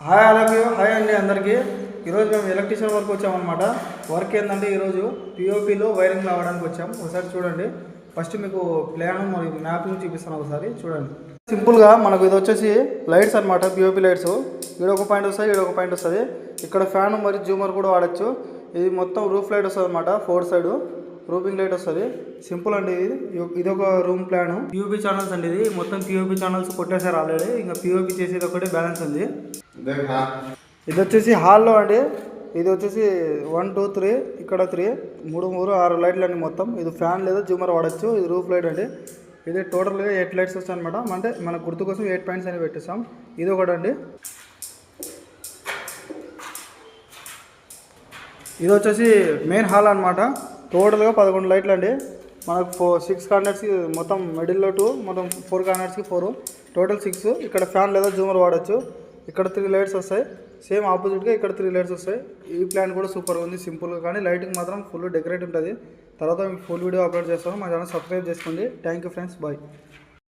Hi అలాగే hi అండి అందరికీ. ఈరోజు మేము ఎలక్ట్రీషియన్ వర్క్ వచ్చామన్నమాట. వర్క్ ఏంటంటే ఈరోజు పిఓపిలో వైరింగ్ రావడానికి వచ్చాం. ఒకసారి చూడండి. ఫస్ట్ మీకు ప్లాన్ మరియు మ్యాపింగ్ చూపిస్తాను, ఒకసారి చూడండి. సింపుల్గా మనకు ఇది వచ్చేసి లైట్స్ అనమాట, పిఓపి లైట్స్. ఈడ ఒక పాయింట్ వస్తాయి, ఈడ ఒక పాయింట్ వస్తుంది. ఇక్కడ ఫ్యాన్ మరియు జూమర్ కూడా వాడచ్చు. ఇది మొత్తం రూఫ్ లైట్ వస్తుంది అనమాట, 4 సైడ్ రూఫింగ్ లైట్ వస్తుంది. సింపుల్ అండి. ఇది ఒక రూమ్ ప్లాన్. పిఓపి ఛానల్స్ అండి, ఇది మొత్తం పిఓపి ఛానల్స్ కొట్టేసారు ఆల్రెడీ. ఇంకా పిఓపి చేసేది ఒకటే బ్యాలెన్స్ ఉంది. ఇది వచ్చేసి హాల్లో అండి. ఇది వచ్చేసి 1 2 3, ఇక్కడ 3 3 3 6 లైట్లు అండి మొత్తం. ఇది ఫ్యాన్ లేదా జూమర్ వాడచ్చు. ఇది రూఫ్ లైట్ అండి. ఇది టోటల్గా 8 లైట్స్ వస్తాయి అనమాట. అంటే మన గుర్తు కోసం 8 పాయింట్స్ అని పెట్టిస్తాం. ఇది ఒకటి అండి. ఇది వచ్చేసి మెయిన్ హాల్ అనమాట. టోటల్గా 11 లైట్లు అండి. మనకు 6 కార్నర్స్కి మొత్తం మిడిల్లో 2, మొత్తం 4 కార్నర్స్కి 4, టోటల్ 6. ఇక్కడ ఫ్యాన్ లేదా జూమర్ వాడచ్చు. ఇక్కడ 3 లైట్స్ వస్తాయి. సేమ్ ఆపోజిట్గా ఇక్కడ 3 లైట్స్ వస్తాయి. ఈ ప్లాన్ కూడా సూపర్గా ఉంది, సింపుల్గా. కానీ లైటింగ్ మాత్రం ఫుల్ డెకరేట్ ఉంటుంది. తర్వాత మీకు ఫుల్ వీడియో అప్లోడ్ చేస్తాను. మా ఛానల్ సబ్స్క్రైబ్ చేసుకోండి. Thank you friends, bye.